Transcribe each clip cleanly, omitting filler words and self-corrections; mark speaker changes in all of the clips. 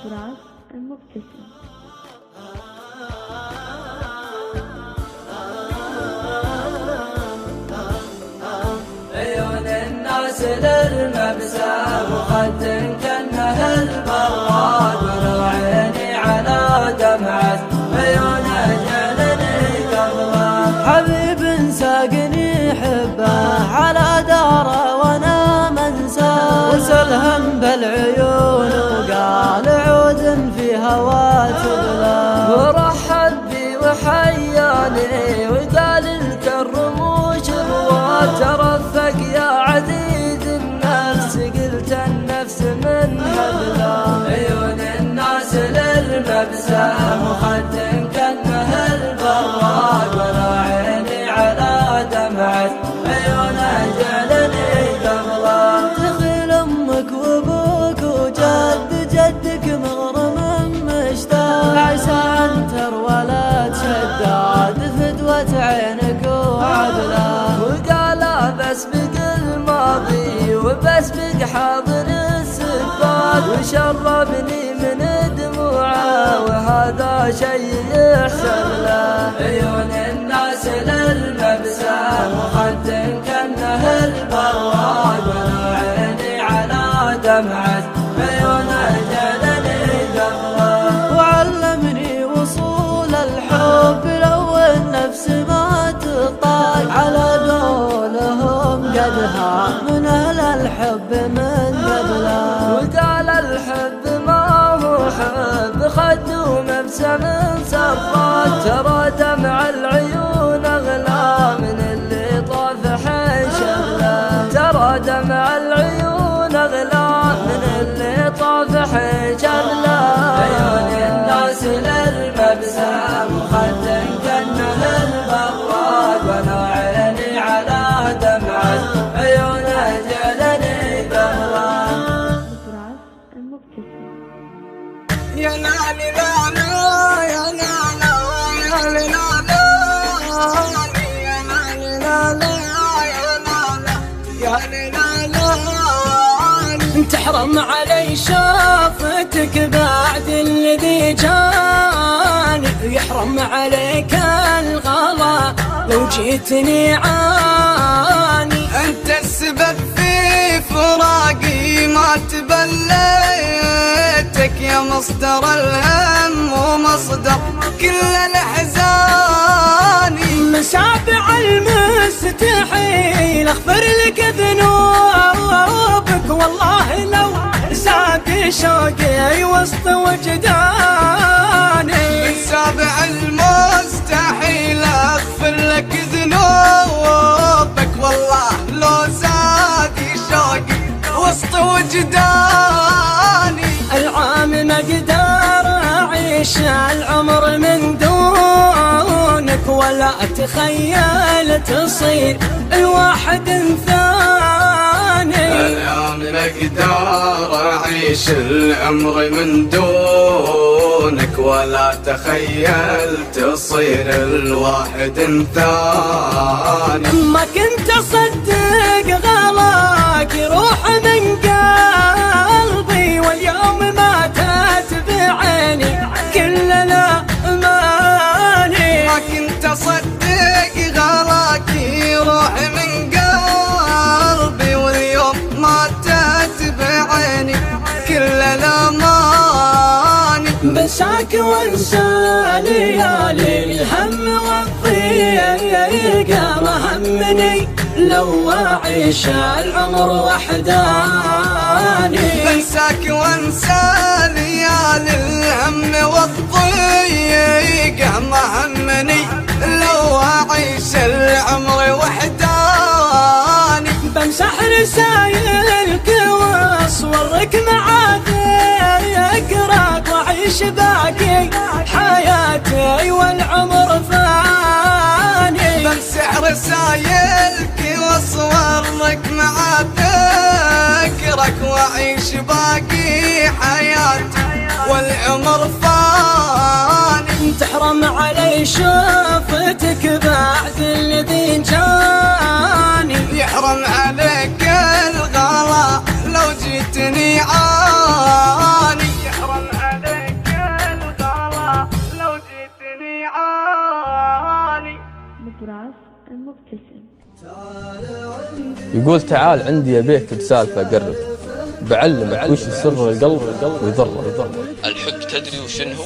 Speaker 1: تراث المبتسم.
Speaker 2: عيون الناس للمبسام وخد كأنها البراد، ولو عيني على دمعة عيون جعلني قبله. حبيب ساقني حبه على داره وانا منساه، وسلهم بالعيون وقال عود في هوا تبلى. ورحب بي وحياني وقال الكرموش بواد، ترفق يا عزيز النفس قلت النفس من هبله. عيون الناس للمبسام وخد كأنها البراد، ولو عيني على دمعة عيونه جعلني قبله. دخل امك وابوك وجد جدك مغرم مشتاق، عسى عنتر ولا تشداد فدوة عينك وعدله. وقال بسبق الماضي وبسبق حاضر السباق، وشربني من دموعه وهذا شيء يحسب له. عيون الناس للمبسام وخد كأنها البراد، ولو عيني على دمعة عيونه جعلني قبله. وعلمني وصول الحب لو النفس ما تطاق، على قولهم قد هان من أهل الحب من قبله. وقال الحب ما هو حب خد ومبسم صفات، ترى دمع العيون أغلى من اللي طاف حشبله. ترى دمع العيون أغلى من اللي طاف حشبله. عيون الناس للمبسام وخد كأنها البراد، ولو عيني على دمعة عيونه جعلني قبله.
Speaker 1: تراث المبتسم.
Speaker 3: يا ناني لالا يا نانا يا نانا يا ناني لالا يا نانا يا نانا. تحرم علي شافتك بعد الذي جاني، يحرم عليك الغلا لو جيتني عاني. انت السبب في فراقي ما تبليتك، يا مصدر الهم ومصدر كل الاحزان. مسابع المستحيل اغفر لك ذنوبك، والله لو زاد شوقي وسط وجداني. مسابع المستحيل اغفر لك ذنوبك، والله لو زاد شوقي وسط وجداني. العام ما اقدر اعيش العمر من دونك، ولا اتخيل تصير الواحد ثاني. العام ما اقدر اعيش العمر من دونك، ولا اتخيل تصير الواحد ثاني. ما كنت اصدق غلاك يروح من قلبي، واليوم ماتت بعيني كل الاماني. ما كنت اصدق غلاك يروح من قلبي، واليوم ماتت بعيني كل الاماني. بنساك وانسى ليالي الهم والضيق، ما همني لو اعيش العمر وحداني. بنساك وانسى ليالي الهم والضيق، ما همني لو اعيش العمر وحداني. بمسح رسايلك واصورك مع ذكرك، واعيش باقي حياتي والعمر فاني. بمسح رسايلك واصورك مع ذكرك، واعيش باقي حياتي والعمر فاني. تحرم علي شوفتك بعد الذي جاني، يحرم عليك الغلا لو جيتني عاني. يحرم عليك
Speaker 4: يقول تعال عندي أبيك بسالفة قرب بعلمك وش سر القلب ويضره. الحب تدري وشنه؟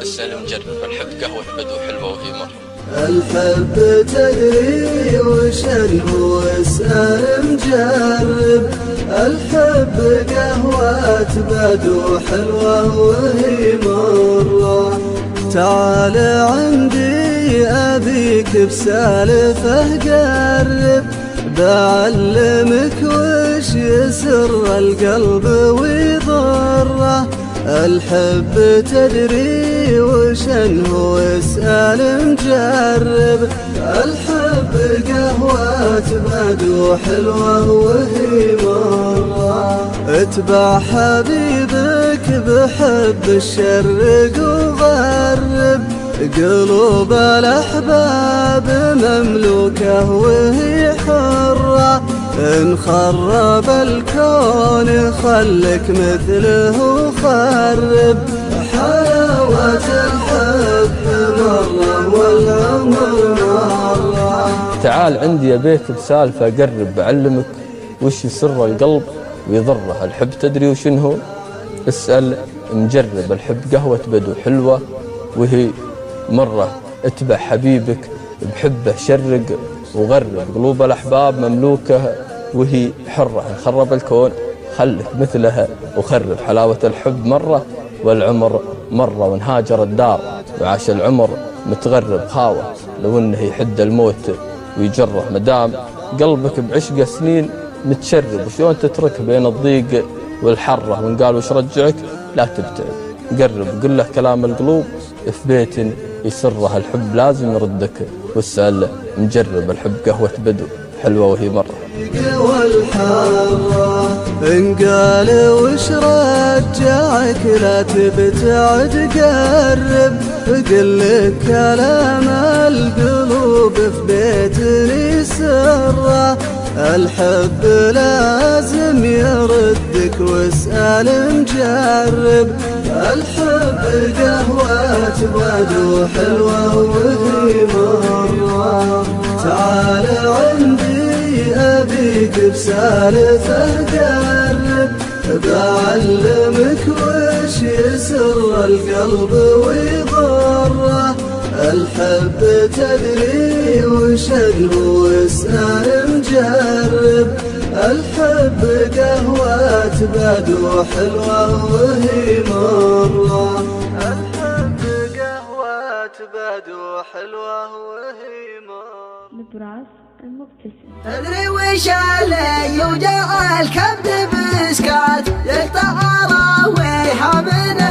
Speaker 4: اسأل مجرب. الحب قهوة بدو حلوة وهي مرة.
Speaker 2: الحب تدري وشنه؟ اسأل مجرب. الحب قهوة بدو حلوة وهي مرة. تعال عندي أبيك بسالفة قرب بعلمك وش يسر القلب ويضره. الحب تدري وشنه؟ اسأل مجرب. الحب قهوة بدو حلوة وهي مرة. اتبع حبيبك بحب الشرق وغرب. قلوب الأحباب مملوكة وهي حرة. إن خرب الكون خلك مثله وخرب. حلاوة الحب مرة والعمر مرة.
Speaker 4: تعال عندي أبيك بسالفة قرب بعلمك وش سر القلب ويضره. الحب تدري وشنه؟ اسأل مجرب. الحب قهوة بدو حلوة وهي مرة. اتبع حبيبك بحبه شرق وغرب. قلوب الأحباب مملوكة وهي حرة. إن خرب الكون خلك مثلها وخرب. حلاوة الحب مرة والعمر مرة. وإن هاجر الدار وعاش العمر متغرب خاوة لو إنه يحد الموت ويجره. مدام قلبك بعشق سنين متشرب وشلون تترك بين الضيق والحرة. وإن قال وش رجعك لا تبتعد قرب. قل له كلام القلوب في بيت يسره. الحب لازم يردك واسأل مجرب. الحب قهوة بدو حلوة وهي مرة.
Speaker 2: والحارة إن قال وش رجعك لا تبتعد قرب. قل لك كلام القلوب في بيت يسره. الحب لازم يردك واسأل مجرب. الحب قهوة بدو حلوة وهي مرة. تعال عندي أبيك بسالفة قرب بعلمك وش يسر القلب ويضره. الحب تدري وشنه؟ اسأل مجرب. الحب قهوة بدو حلوة وهي مرة. الحب قهوة بدو حلوة وهي مرة.
Speaker 1: نبراس المبتسم.
Speaker 5: تدري وش اللي يوجع الكبد بسكات يقطع راويها من